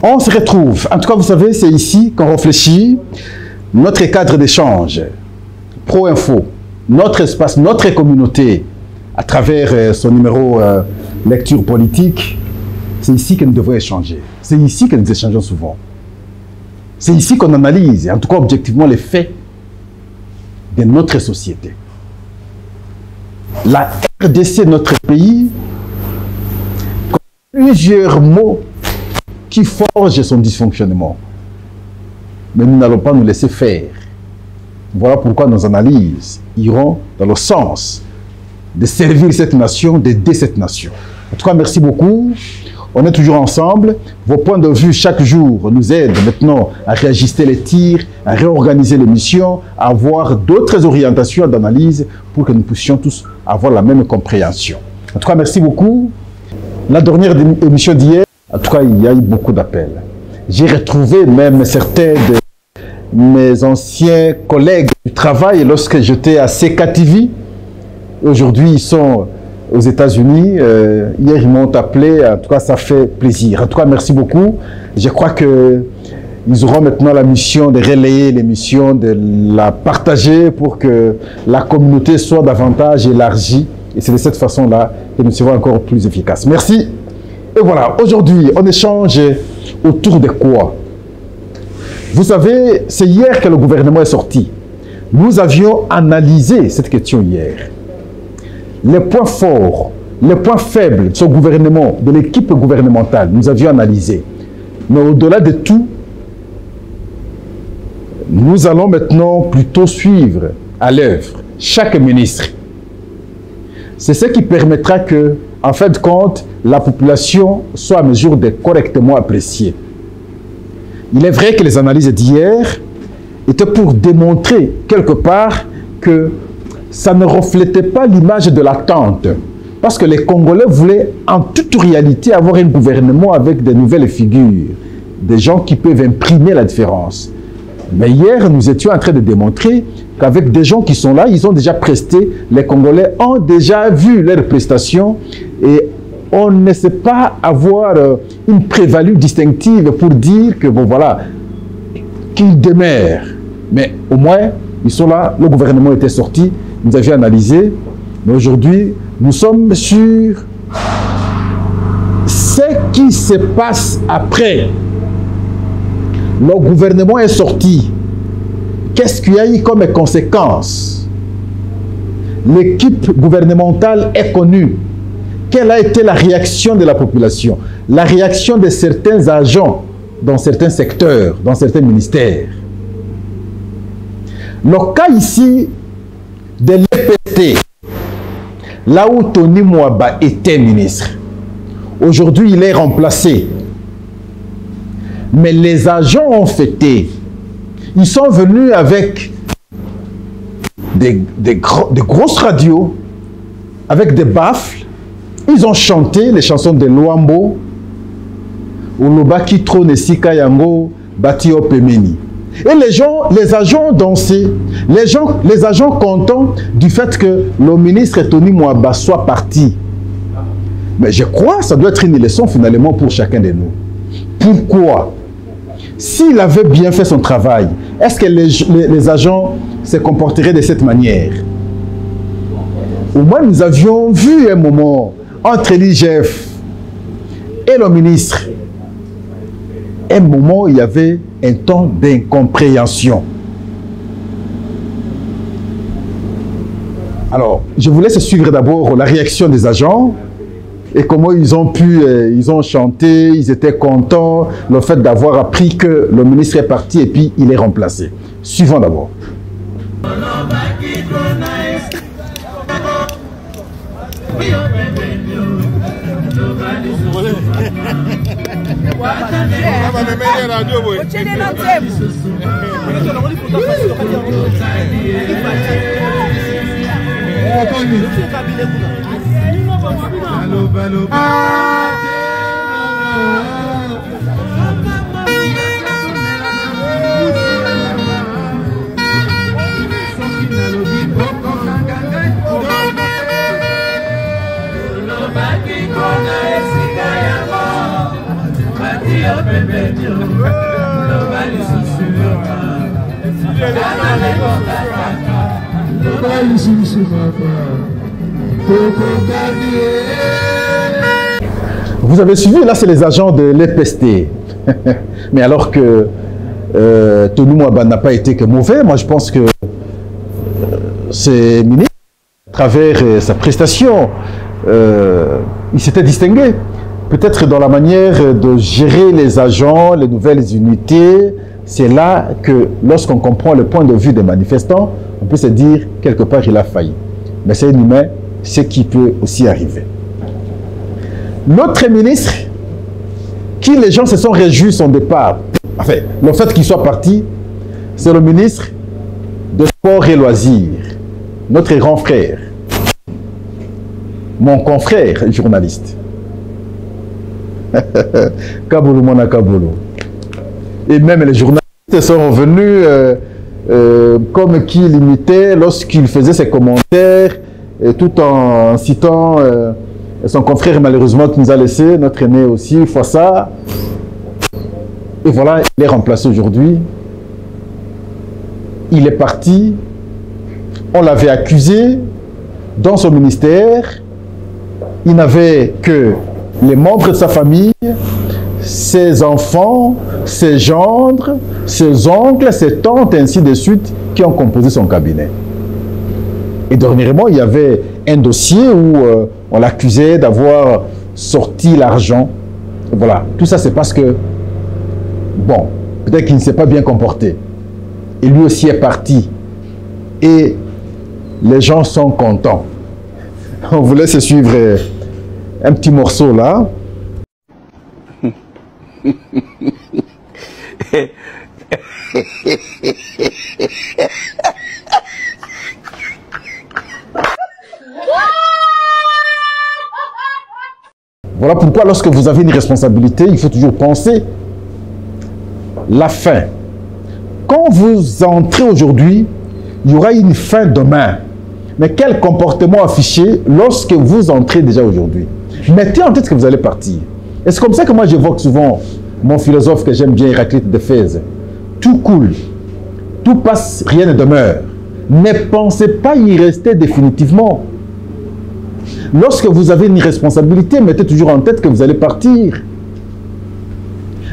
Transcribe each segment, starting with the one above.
On se retrouve. En tout cas, vous savez, c'est ici qu'on réfléchit notre cadre d'échange, Pro-Info, notre espace, notre communauté, à travers son numéro lecture politique. C'est ici que nous devons échanger. C'est ici que nous échangeons souvent. C'est ici qu'on analyse, en tout cas objectivement, les faits de notre société. La RDC, notre pays, plusieurs mots qui forgent son dysfonctionnement. Mais nous n'allons pas nous laisser faire. Voilà pourquoi nos analyses iront dans le sens de servir cette nation, d'aider cette nation. En tout cas, merci beaucoup. On est toujours ensemble. Vos points de vue chaque jour nous aident maintenant à réajuster les tirs, à réorganiser l'émission, à avoir d'autres orientations d'analyse pour que nous puissions tous avoir la même compréhension. En tout cas, merci beaucoup. La dernière émission d'hier, en tout cas, il y a eu beaucoup d'appels. J'ai retrouvé même certains de mes anciens collègues du travail lorsque j'étais à CKTV. Aujourd'hui, ils sont aux États-Unis. Hier, ils m'ont appelé. En tout cas, ça fait plaisir. En tout cas, merci beaucoup. Je crois qu'ils auront maintenant la mission de relayer l'émission, de la partager pour que la communauté soit davantage élargie. Et c'est de cette façon-là que nous serons encore plus efficaces. Merci. Et voilà, aujourd'hui, on échange autour de quoi? Vous savez, c'est hier que le gouvernement est sorti. Nous avions analysé cette question hier. Les points forts, les points faibles de ce gouvernement, de l'équipe gouvernementale, nous avions analysé. Mais au-delà de tout, nous allons maintenant plutôt suivre à l'œuvre chaque ministre. C'est ce qui permettra que, en fin de compte, la population soit à mesure de correctement apprécier. Il est vrai que les analyses d'hier étaient pour démontrer quelque part que ça ne reflétait pas l'image de l'attente. Parce que les Congolais voulaient en toute réalité avoir un gouvernement avec de nouvelles figures, des gens qui peuvent imprimer la différence. Mais hier, nous étions en train de démontrer qu'avec des gens qui sont là, ils ont déjà presté, les Congolais ont déjà vu leurs prestations et on ne sait pas avoir une prévalue distinctive pour dire que, bon voilà, qu'ils demeurent. Mais au moins, ils sont là, le gouvernement était sorti, nous avions analysé, mais aujourd'hui, nous sommes sur ce qui se passe après. Le gouvernement est sorti. Qu'est-ce qu'il y a eu comme conséquence? L'équipe gouvernementale est connue. Quelle a été la réaction de la population? La réaction de certains agents dans certains secteurs, dans certains ministères. Le cas ici de l'EPT, là où Tony Mwaba était ministre, aujourd'hui il est remplacé. Mais les agents ont fêté. Ils sont venus avec des grosses radios, avec des baffles. Ils ont chanté les chansons de Luambo, Olobaki Trone Sika Yango, Batio Pemeni. Et les agents ont dansé. Les agents contents du fait que le ministre Tony Mwaba soit parti. Mais je crois que ça doit être une leçon finalement pour chacun de nous. Pourquoi? S'il avait bien fait son travail, est-ce que les agents se comporteraient de cette manière? Au moins, nous avions vu un moment entre l'IGF et le ministre. Un moment où il y avait un temps d'incompréhension. Alors, je vous laisse suivre d'abord la réaction des agents. Et comment ils ont pu, ils ont chanté, ils étaient contents, le fait d'avoir appris que le ministre est parti et puis il est remplacé. Suivons d'abord. Vous avez suivi, là c'est les agents de l'EPST. Mais alors que Tony Mwaba n'a pas été que mauvais, moi je pense que ces ministres, à travers sa prestation, il s'était distingué. Peut-être dans la manière de gérer les agents, les nouvelles unités. C'est là que lorsqu'on comprend le point de vue des manifestants, on peut se dire quelque part il a failli. Mais c'est un humain, ce qui peut aussi arriver. Notre ministre, qui les gens se sont réjouis son départ, enfin, le fait qu'il soit parti, c'est le ministre de Sport et Loisirs, notre grand frère, mon confrère journaliste. Kaboulou, Mona Kaboulou. Et même les journalistes sont revenus comme qui l'imitait lorsqu'il faisait ses commentaires, tout en citant son confrère malheureusement qui nous a laissé, notre aîné aussi, Fouassa. Et voilà, il est remplacé aujourd'hui. Il est parti. On l'avait accusé dans son ministère. Il n'avait que les membres de sa famille, ses enfants, ses gendres, ses oncles, ses tantes, et ainsi de suite, qui ont composé son cabinet. Et dernièrement, il y avait un dossier où on l'accusait d'avoir sorti l'argent. Voilà, tout ça c'est parce que, bon, peut-être qu'il ne s'est pas bien comporté. Et lui aussi est parti. Et les gens sont contents. On vous laisse suivre un petit morceau là. Voilà pourquoi lorsque vous avez une responsabilité, il faut toujours penser la fin. Quand vous entrez aujourd'hui, il y aura une fin demain. Mais quel comportement afficher lorsque vous entrez déjà aujourd'hui? Mettez en tête que vous allez partir. Et c'est comme ça que moi j'évoque souvent mon philosophe que j'aime bien, Héraclite d'Éphèse. Tout coule, tout passe, rien ne demeure. Ne pensez pas y rester définitivement. Lorsque vous avez une responsabilité, mettez toujours en tête que vous allez partir.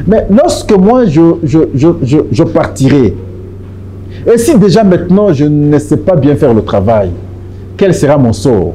Mais lorsque moi je partirai, et si déjà maintenant je ne sais pas bien faire le travail, quel sera mon sort?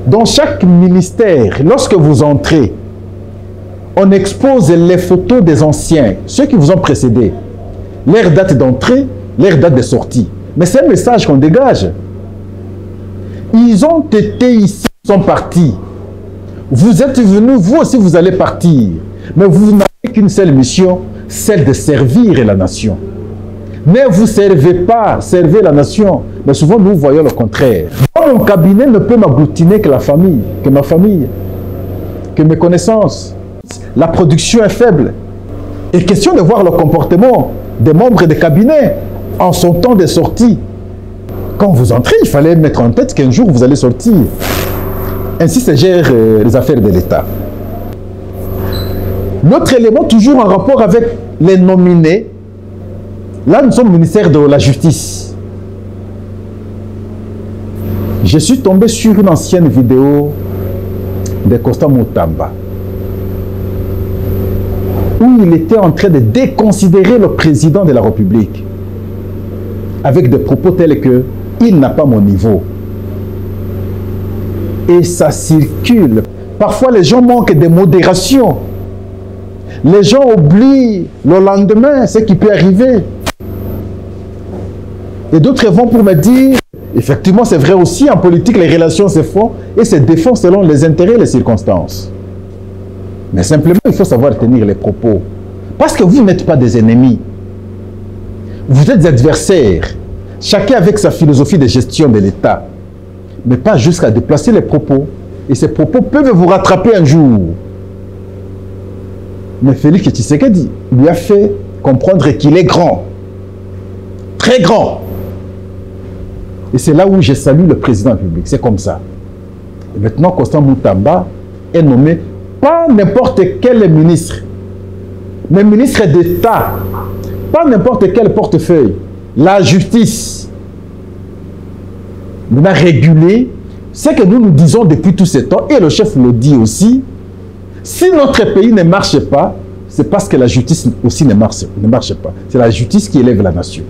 Dans chaque ministère, lorsque vous entrez, on expose les photos des anciens, ceux qui vous ont précédés, leur date d'entrée, leur date de sortie. Mais c'est un message qu'on dégage. Ils ont été ici, ils sont partis. Vous êtes venus, vous aussi vous allez partir. Mais vous n'avez qu'une seule mission, celle de servir la nation. Mais vous ne servez pas, servez la nation. Mais souvent, nous voyons le contraire. Mon cabinet ne peut m'agglutiner que la famille, que ma famille, que mes connaissances. La production est faible. Et question de voir le comportement des membres des cabinets en son temps de sortie. Quand vous entrez, il fallait mettre en tête qu'un jour vous allez sortir. Ainsi se gèrent les affaires de l'État. L'autre élément, toujours en rapport avec les nominés, là nous sommes au ministère de la Justice. Je suis tombé sur une ancienne vidéo de Constant Moutamba. où il était en train de déconsidérer le président de la République avec des propos tels que « il n'a pas mon niveau ». Et ça circule. Parfois, les gens manquent de modération. Les gens oublient le lendemain ce qui peut arriver. Et d'autres vont pour me dire, effectivement, c'est vrai aussi, en politique, les relations se font et se défendent selon les intérêts et les circonstances. Mais simplement, il faut savoir tenir les propos. Parce que vous n'êtes pas des ennemis. Vous êtes des adversaires. Chacun avec sa philosophie de gestion de l'État. Mais pas jusqu'à déplacer les propos. Et ces propos peuvent vous rattraper un jour. Mais Félix Tshisekedi lui a fait comprendre qu'il est grand. Très grand. Et c'est là où je salue le président public. C'est comme ça. Et maintenant, Constant Moutamba est nommé pas n'importe quel ministre, mais ministre d'État, pas n'importe quel portefeuille, la justice. On a régulé ce que nous nous disons depuis tout ce temps, et le chef le dit aussi, si notre pays ne marche pas, c'est parce que la justice aussi ne marche pas. C'est la justice qui élève la nation.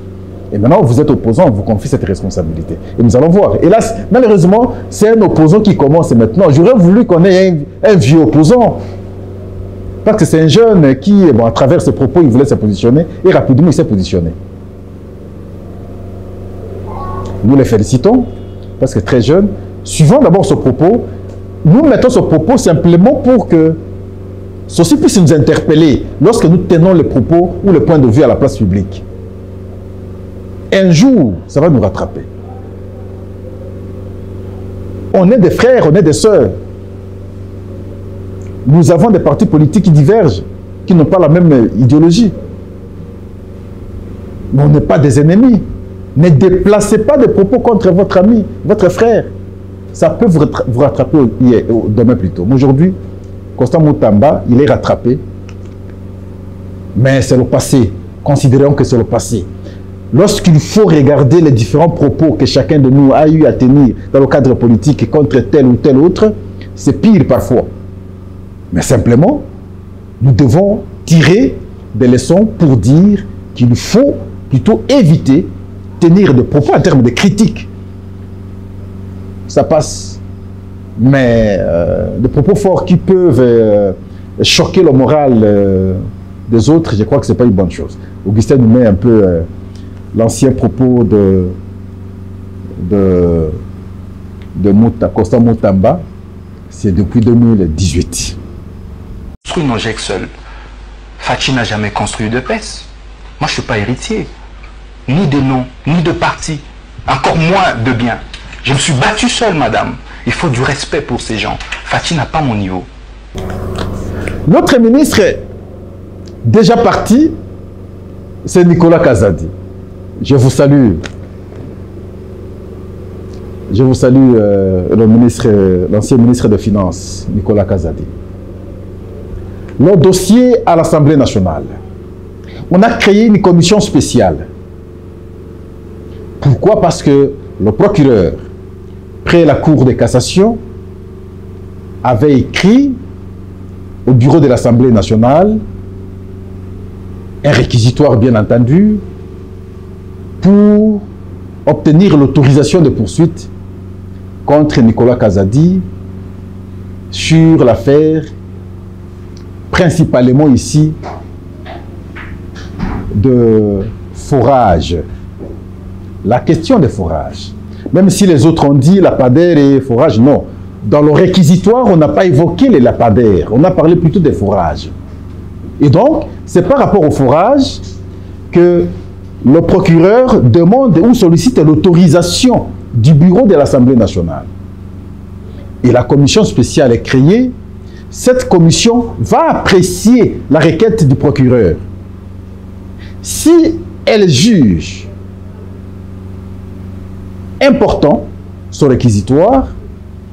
Et maintenant, vous êtes opposant, on vous confie cette responsabilité. Et nous allons voir. Et là, malheureusement, c'est un opposant qui commence maintenant. J'aurais voulu qu'on ait un vieux opposant. Parce que c'est un jeune qui, bon, à travers ses propos, il voulait se positionner. Et rapidement, il s'est positionné. Nous les félicitons. Parce que très jeune. Suivons d'abord ce propos. Nous mettons ce propos simplement pour que ceci puisse nous interpeller lorsque nous tenons les propos ou le point de vue à la place publique. Un jour, ça va nous rattraper. On est des frères, on est des sœurs. Nous avons des partis politiques qui divergent, qui n'ont pas la même idéologie. Mais on n'est pas des ennemis. Ne déplacez pas des propos contre votre ami, votre frère. Ça peut vous rattraper demain plutôt. Aujourd'hui, Constant Moutamba, il est rattrapé. Mais c'est le passé. Considérons que c'est le passé. Lorsqu'il faut regarder les différents propos que chacun de nous a eu à tenir dans le cadre politique contre tel ou tel autre, c'est pire parfois. Mais simplement, nous devons tirer des leçons pour dire qu'il faut plutôt éviter de tenir des propos en termes de critique. Ça passe. Mais des propos forts qui peuvent choquer le moral des autres, je crois que ce n'est pas une bonne chose. Augustin nous met un peu l'ancien propos de Constant Moutamba, c'est depuis 2018. Construire nos GEC seul. Fachi n'a jamais construit de PES. Moi, je ne suis pas héritier. Ni de nom, ni de parti. Encore moins de biens. Je me suis battu seul, madame. Il faut du respect pour ces gens. Fachi n'a pas mon niveau. Notre ministre, déjà parti, c'est Nicolas Kazadi. Je vous salue. Je vous salue, l'ancien ministre des Finances, Nicolas Kazadi. Le dossier à l'Assemblée nationale. On a créé une commission spéciale. Pourquoi? Parce que le procureur, près la Cour de cassation, avait écrit au bureau de l'Assemblée nationale un réquisitoire, bien entendu, pour obtenir l'autorisation de poursuite contre Nicolas Kazadi sur l'affaire, principalement ici, de forage. La question des forages. Même si les autres ont dit lampadaires et forages, non. Dans le réquisitoire, on n'a pas évoqué les lampadaires. On a parlé plutôt des forages. Et donc, c'est par rapport aux forages que le procureur demande ou sollicite l'autorisation du bureau de l'Assemblée nationale. Et la commission spéciale est créée. Cette commission va apprécier la requête du procureur. Si elle juge important ce réquisitoire,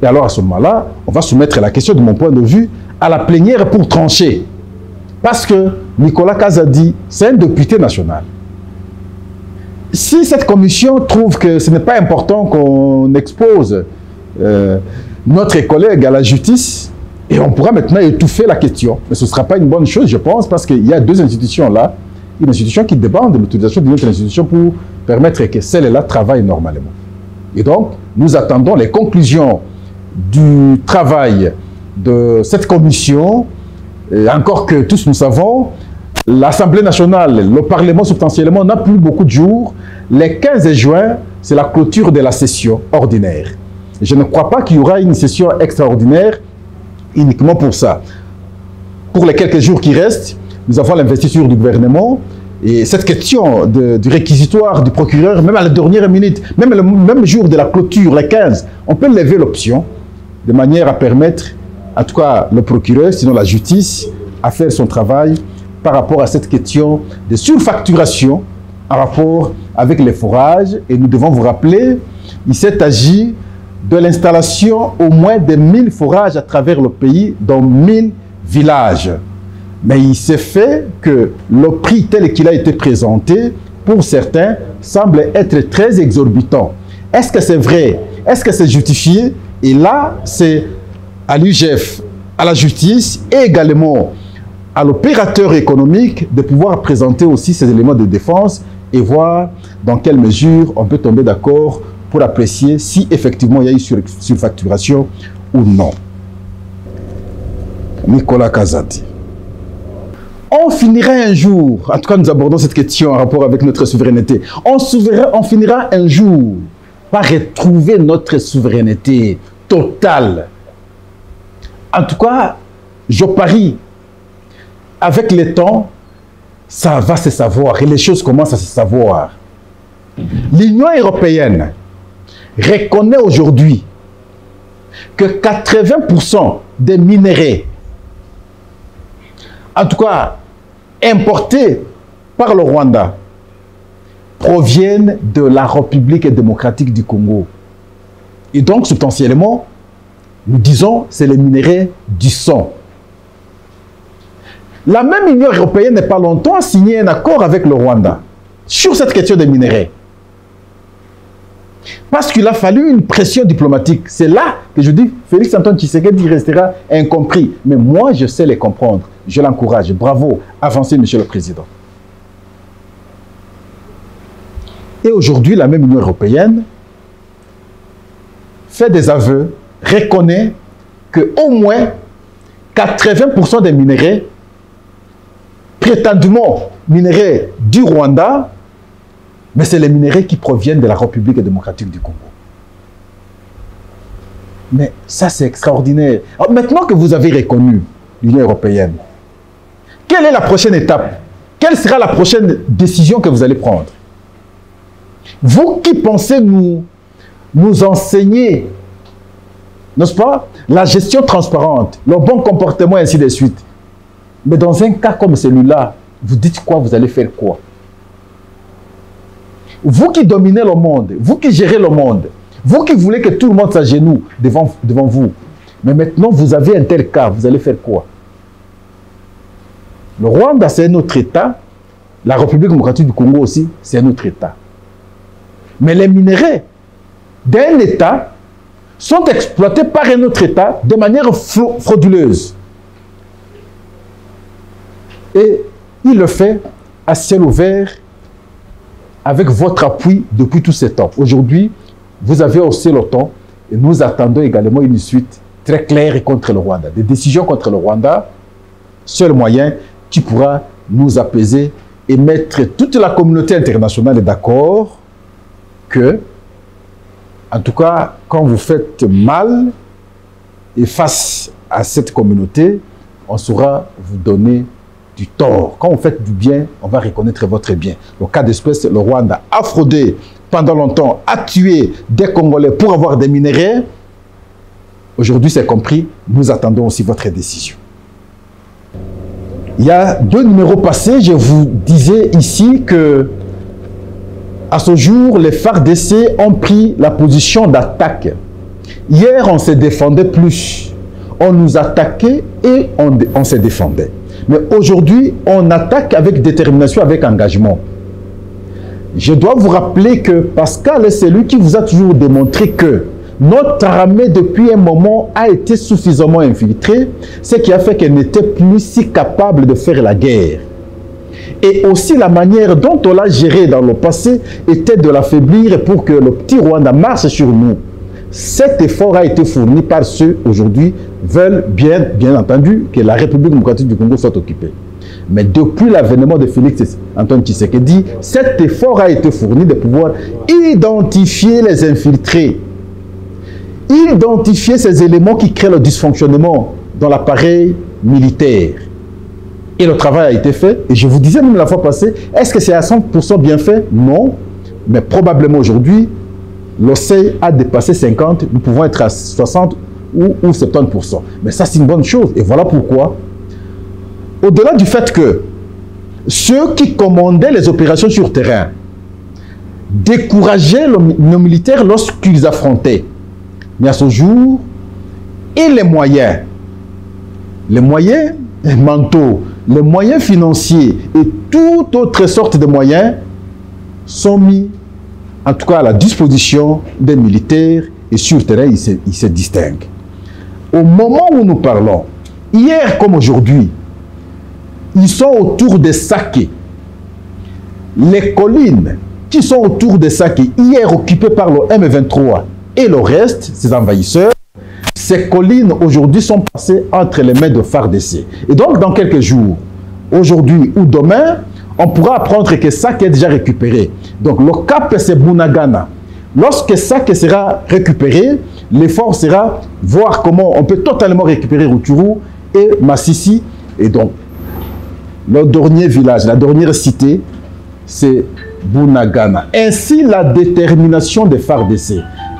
et alors à ce moment-là, on va soumettre la question de mon point de vue à la plénière pour trancher. Parce que Nicolas Kazadi, c'est un député national. Si cette commission trouve que ce n'est pas important qu'on expose notre collègue à la justice, Et on pourra maintenant étouffer la question. Mais ce ne sera pas une bonne chose, je pense, parce qu'il y a deux institutions là. Une institution qui dépend de l'utilisation d'une autre institution pour permettre que celle-là travaille normalement. Et donc, nous attendons les conclusions du travail de cette commission. Et encore que tous nous savons, l'Assemblée nationale, le Parlement substantiellement n'a plus beaucoup de jours. Le 15 juin, c'est la clôture de la session ordinaire. Et je ne crois pas qu'il y aura une session extraordinaire uniquement pour ça. Pour les quelques jours qui restent, nous avons l'investiture du gouvernement. Et cette question du réquisitoire du procureur, même à la dernière minute, même le même jour de la clôture, le 15, on peut lever l'option de manière à permettre, en tout cas le procureur, sinon la justice, à faire son travail par rapport à cette question de surfacturation en rapport avec les forages. Et nous devons vous rappeler, il s'est agi de l'installation au moins de 1000 forages à travers le pays, dans 1000 villages. Mais il s'est fait que le prix tel qu'il a été présenté, pour certains, semble être très exorbitant. Est-ce que c'est vrai? Est-ce que c'est justifié? Et là, c'est à l'UGF, à la justice et également à l'opérateur économique de pouvoir présenter aussi ces éléments de défense et voir dans quelle mesure on peut tomber d'accord pour apprécier si effectivement il y a eu surfacturation ou non. Nicolas Kazadi. On finira un jour, en tout cas nous abordons cette question en rapport avec notre souveraineté, on finira un jour par retrouver notre souveraineté totale. En tout cas, je parie, avec le temps, ça va se savoir et les choses commencent à se savoir. L'Union européenne reconnaît aujourd'hui que 80% des minerais, en tout cas importés par le Rwanda, proviennent de la République démocratique du Congo. Et donc, substantiellement, nous disons, c'est les minerais du sang. La même Union européenne, n'est pas longtemps, a signé un accord avec le Rwanda sur cette question des minerais. Parce qu'il a fallu une pression diplomatique. C'est là que je dis, Félix Antoine Tshisekedi restera incompris. Mais moi, je sais les comprendre. Je l'encourage. Bravo. Avancez, Monsieur le Président. Et aujourd'hui, la même Union européenne fait des aveux, reconnaît qu'au moins 80% des minerais, prétendument minerais du Rwanda, mais c'est les minerais qui proviennent de la République démocratique du Congo. Mais ça, c'est extraordinaire. Alors, maintenant que vous avez reconnu l'Union européenne, quelle est la prochaine étape? Quelle sera la prochaine décision que vous allez prendre? Vous qui pensez nous enseigner, n'est-ce pas, la gestion transparente, le bon comportement, et ainsi de suite. Mais dans un cas comme celui-là, vous dites quoi? Vous allez faire quoi? Vous qui dominez le monde, vous qui gérez le monde, vous qui voulez que tout le monde s'agenouille devant vous, mais maintenant vous avez un tel cas, vous allez faire quoi? Le Rwanda, c'est un autre État. La République démocratique du Congo aussi, c'est un autre État. Mais les minerais d'un État sont exploités par un autre État de manière frauduleuse. Et il le fait à ciel ouvert avec votre appui depuis tous ces temps. Aujourd'hui, vous avez haussé le ton et nous attendons également une suite très claire contre le Rwanda. Des décisions contre le Rwanda, seul moyen qui pourra nous apaiser et mettre toute la communauté internationale d'accord que, en tout cas, quand vous faites mal et face à cette communauté, on saura vous donner du tort. Quand vous faites du bien, on va reconnaître votre bien. Le cas d'espèce, le Rwanda a fraudé pendant longtemps, a tué des Congolais pour avoir des minerais. Aujourd'hui, c'est compris. Nous attendons aussi votre décision. Il y a 2 numéros passés, je vous disais ici que à ce jour, les FARDC ont pris la position d'attaque. Hier, on se défendait plus. On nous attaquait et on se défendait. Mais aujourd'hui, on attaque avec détermination, avec engagement. Je dois vous rappeler que Pascal est celui qui vous a toujours démontré que Notre armée, depuis un moment, a été suffisamment infiltrée, ce qui a fait qu'elle n'était plus si capable de faire la guerre. Et aussi la manière dont on l'a gérée dans le passé était de l'affaiblir pour que le petit Rwanda marche sur nous. Cet effort a été fourni par ceux aujourd'hui veulent bien entendu que la République démocratique du Congo soit occupée. Mais depuis l'avènement de Félix Antoine Tshisekedi, cet effort a été fourni de pouvoir identifier les infiltrés, identifier ces éléments qui créent le dysfonctionnement dans l'appareil militaire. Et le travail a été fait. Et je vous disais même la fois passée, est-ce que c'est à 100% bien fait? Non. Mais probablement aujourd'hui, l'OCEI a dépassé 50, nous pouvons être à 60 ou 70%. Mais ça, c'est une bonne chose. Et voilà pourquoi, au-delà du fait que ceux qui commandaient les opérations sur terrain décourageaient nos militaires lorsqu'ils affrontaient. Mais à ce jour, et les moyens mentaux, les moyens financiers et toute autre sorte de moyens sont mis, en tout cas à la disposition des militaires, et sur le terrain, ils se distinguent. Au moment où nous parlons, hier comme aujourd'hui, ils sont autour de Saké. Les collines qui sont autour de Saké, hier occupées par le M23 et le reste, ces envahisseurs, ces collines aujourd'hui sont passées entre les mains de FARDC. Et donc, dans quelques jours, aujourd'hui ou demain, on pourra apprendre que Saké est déjà récupéré. Donc, le cap, c'est Bunagana. Lorsque Saké sera récupéré, l'effort sera voir comment on peut totalement récupérer Rutshuru et Massissi. Et donc, le dernier village, la dernière cité, c'est Bunagana. Ainsi, la détermination des FARDC.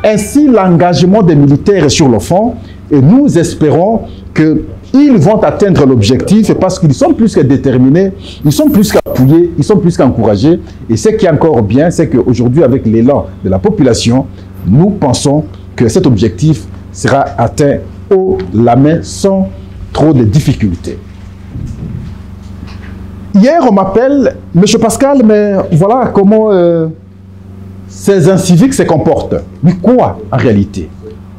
Ainsi, l'engagement des militaires sur le front. Et nous espérons qu'ils vont atteindre l'objectif parce qu'ils sont plus que déterminés, ils sont plus qu'appuyés, ils sont plus qu'encouragés. Et ce qui est encore bien, c'est qu'aujourd'hui, avec l'élan de la population, nous pensons que cet objectif sera atteint haut la main sans trop de difficultés. Hier, on m'appelle, M. Pascal, mais voilà comment ces inciviques se comportent. Mais quoi, en réalité?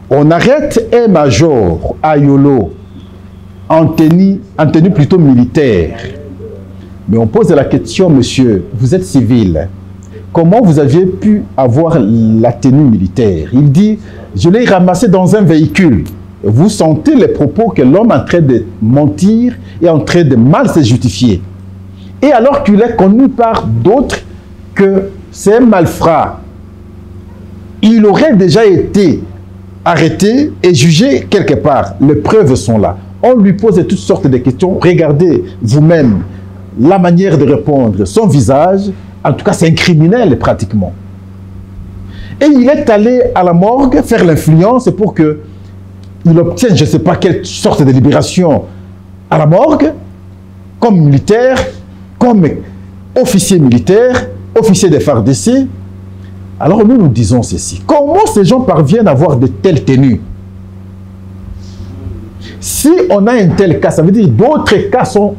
On arrête un major à Yolo, en tenue plutôt militaire. Mais on pose la question, monsieur, vous êtes civil. Comment vous aviez pu avoir la tenue militaire? Il dit, je l'ai ramassé dans un véhicule. Vous sentez les propos que l'homme est en train de mentir et en train de mal se justifier. Et alors qu'il est connu par d'autres que c'est un malfrat, il aurait déjà été arrêté et jugé quelque part. Les preuves sont là. On lui pose toutes sortes de questions. Regardez vous-même la manière de répondre, son visage. En tout cas, c'est un criminel pratiquement. Et il est allé à la morgue faire l'influence pour qu'il obtienne, je ne sais pas quelle sorte de libération à la morgue, comme militaire, comme officier militaire, officier des FARDC. Alors nous disons ceci. Comment ces gens parviennent à avoir de telles tenues? Si on a un tel cas, ça veut dire d'autres cas sont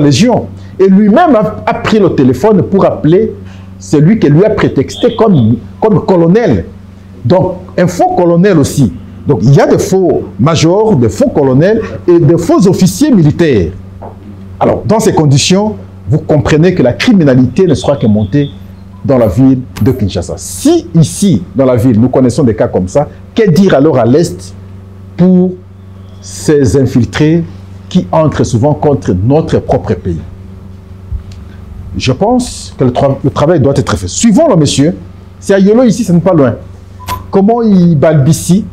légion. Et lui-même a pris le téléphone pour appeler celui qui lui a prétexté comme colonel. Donc, un faux colonel aussi. Donc, il y a de faux majors, de faux colonels et de faux officiers militaires. Alors, dans ces conditions, vous comprenez que la criminalité ne sera que montée dans la ville de Kinshasa. Si ici, dans la ville, nous connaissons des cas comme ça, que dire alors à l'Est pour ces infiltrés qui entrent souvent contre notre propre pays? Je pense que le travail doit être fait. Suivons le monsieur. C'est à Yolo ici, ce n'est pas loin. Comment il balbutie,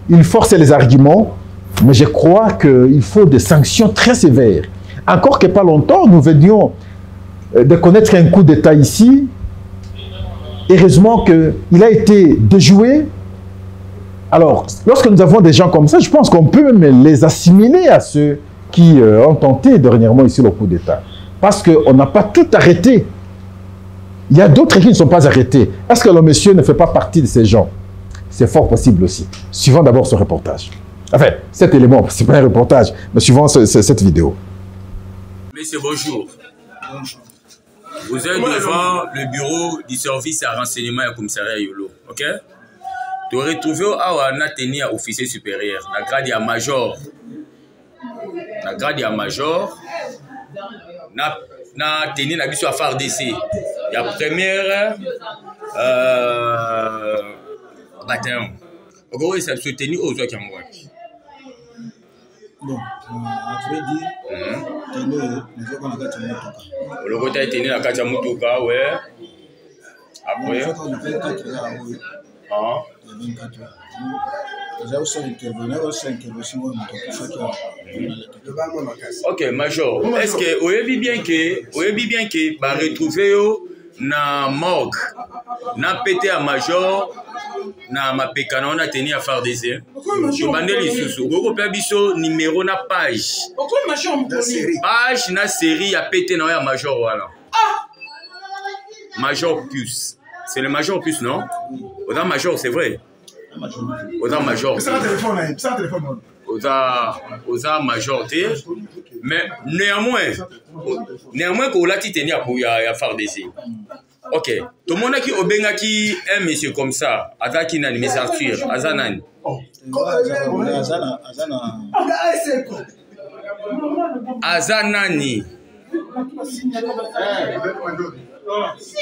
il force les arguments, mais je crois qu'il faut des sanctions très sévères. Encore que pas longtemps, nous venions de connaître un coup d'État ici. Heureusement qu'il a été déjoué. Alors, lorsque nous avons des gens comme ça, je pense qu'on peut même les assimiler à ceux qui ont tenté dernièrement ici le coup d'État. Parce qu'on n'a pas tout arrêté. Il y a d'autres qui ne sont pas arrêtés. Est-ce que le monsieur ne fait pas partie de ces gens? C'est fort possible aussi. Suivons d'abord ce reportage. Enfin, cet élément, ce n'est pas un reportage, mais suivons cette vidéo. Monsieur, bonjour. Bonjour. Vous êtes devant le bureau du service à renseignement et commissariat Yolo, ok? Tu aurais trouvé un tenu à officier supérieur, dans le grade de major. Dans le grade de major, na tenu na biso à FARDC. Il y a première bataillon. Pourquoi ça se tenu aux autres qui ont wapi? Bon, à vrai dire, le côté tenu la kacha mutuka, ouais. Après. Ok, Major, est-ce que vous avez bien que va retrouver na morgue, na pété à Major, na ma pécana on a tenu à faire des airs. Je m'en ai les sous. Vous avez numéro na page. Page na série à pété na ya Major voilà. Major plus. C'est le Major plus non? Autant Major c'est vrai. Autant Major. C'est un téléphone. Autant Major mais néanmoins qu'on l'a tenu pour y faire des airs. Ok, tout le monde qui obenga qui un monsieur comme ça, Azaki nani, mais Arthur, Azanani. Azanani.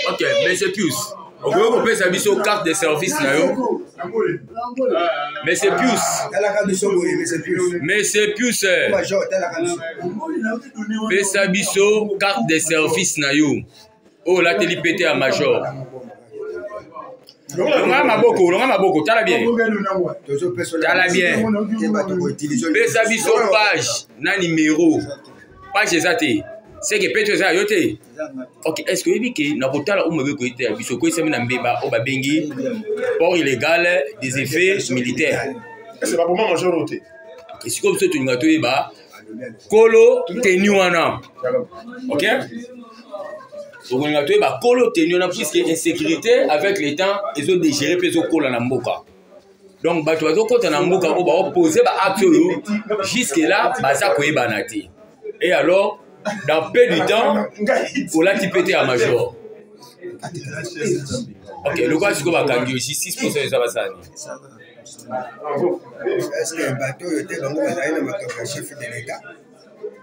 Ok, monsieur Pius. On peut sa biso carte de service là. Monsieur Pius. Monsieur Pius. Pesa biso carte de service na yo. Oh, là, t'es pété à Major. Longa maboko, t'as la bien. T'as la bien. Pesa biso page, na numéro. Page exacte. C'est que peut-être ça, yote. Ok, est-ce que vous dites que n'a pas ou mauvais côté à biso, quoi, c'est même mbeba, au babengi, port illégal des effets militaires. C'est pas pour moi, Major. Et si comme ça, tu n'as pas eu, Kolo, tenu wana. Ok? Donc on a trouvé bah Kolo tenu on a plus insécurité avec les temps ils ont dégéré plus au Kolo na mboka. Donc bah tu vas quand on a mboka on va opposer bah acte jusque là bah ça koyeba nati. Et alors dans peu de temps on l'a tipété à Major. Ok le quoi c'est qu'on va gagner aussi 6% de ça va ça. Est-ce que bateau était dans le chef de l'État?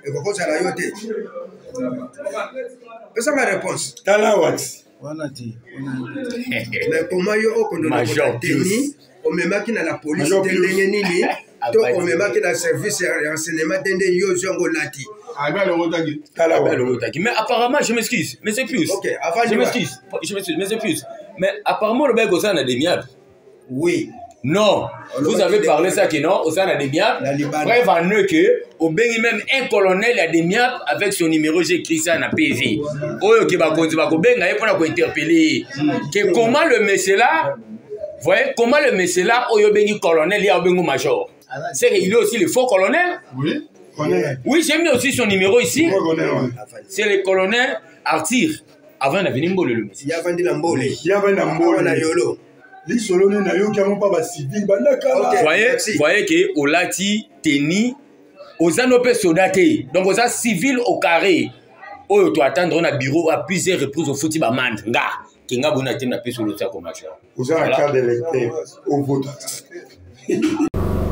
Et pourquoi ça l'a yoté? C'est ma réponse. Mais comment yo on a tenu on me marque dans la police on me marque dans le service de renseignement de yo zongo lati. Mais apparemment je m'excuse mais c'est plus. OK, je m'excuse mais c'est plus. Mais apparemment le mec au sein a des miables. Oui. Non, vous avez parlé ça que non, au sein de Demiap. Bref, en eux que, au Bengi même un colonel à Demiap avec son numéro, j'ai écrit ça dans PV. Oyo qui va continuer, au Bengi, il faut interpeller. Que comment le monsieur là, voyez, comment le monsieur là, Oyo Bengi colonel, il y a Bengo major. C'est qu'il est aussi le faux colonel. Oui. Oui, j'ai mis aussi son numéro ici. C'est le colonel Arthur. Avant, il a venu Mbole le monsieur. Il y a vendu la Mbole. Il y a vendu la Mbole. Voyez que au lati teni aux anopes sodaté donc aux civil au carré oh tu attendre on a bureau à plusieurs reprises au fouti ba mand nga kinga bona tena pe sur le ça comme ça vous avez la carte d'électeur au vote.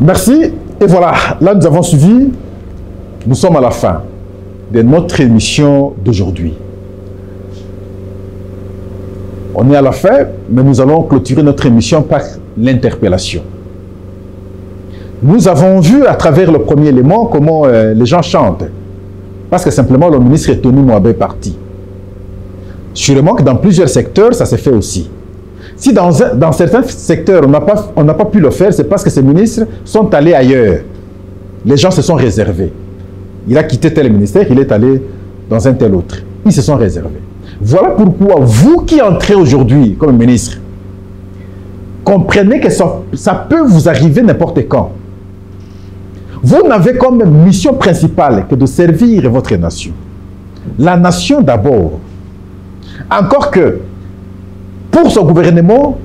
Merci et voilà là nous avons suivi, nous sommes à la fin de notre émission d'aujourd'hui. On est à la fin, mais nous allons clôturer notre émission par l'interpellation. Nous avons vu à travers le premier élément comment les gens chantent. Parce que simplement le ministre est tenu Mouabé parti. Sûrement que dans plusieurs secteurs, ça s'est fait aussi. Si dans certains secteurs, on n'a pas pu le faire, c'est parce que ces ministres sont allés ailleurs. Les gens se sont réservés. Il a quitté tel ministère, il est allé dans un tel autre. Ils se sont réservés. Voilà pourquoi vous qui entrez aujourd'hui comme ministre, comprenez que ça peut vous arriver n'importe quand. Vous n'avez comme mission principale que de servir votre nation. La nation d'abord. Encore que, pour son gouvernement,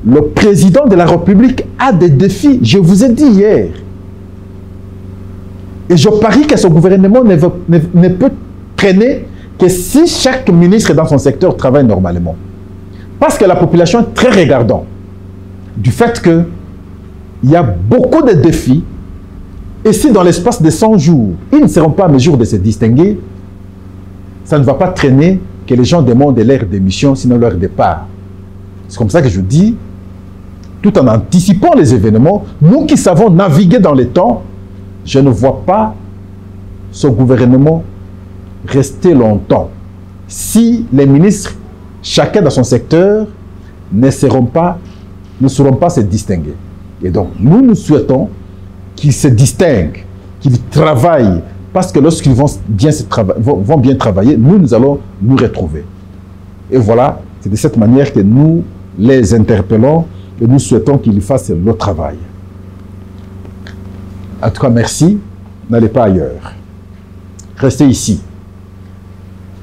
le président de la République a des défis. Je vous ai dit hier. Et je parie que son gouvernement ne peut traîner que si chaque ministre dans son secteur travaille normalement. Parce que la population est très regardante. du fait qu'il y a beaucoup de défis. Et si dans l'espace de 100 jours, ils ne seront pas à mesure de se distinguer, ça ne va pas traîner que les gens demandent leur démission, sinon leur départ. C'est comme ça que je dis, tout en anticipant les événements, nous qui savons naviguer dans les temps, je ne vois pas ce gouvernement rester longtemps. Si les ministres, chacun dans son secteur, ne sauront pas se distinguer. Et donc, nous souhaitons qu'ils se distinguent, qu'ils travaillent, parce que lorsqu'ils vont bien travailler, nous allons nous retrouver. Et voilà, c'est de cette manière que nous les interpellons et nous souhaitons qu'ils fassent le travail. En tout cas, merci. N'allez pas ailleurs. Restez ici.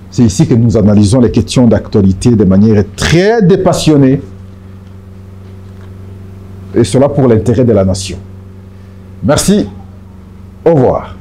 C'est ici que nous analysons les questions d'actualité de manière très dépassionnée. Et cela pour l'intérêt de la nation. Merci. Au revoir.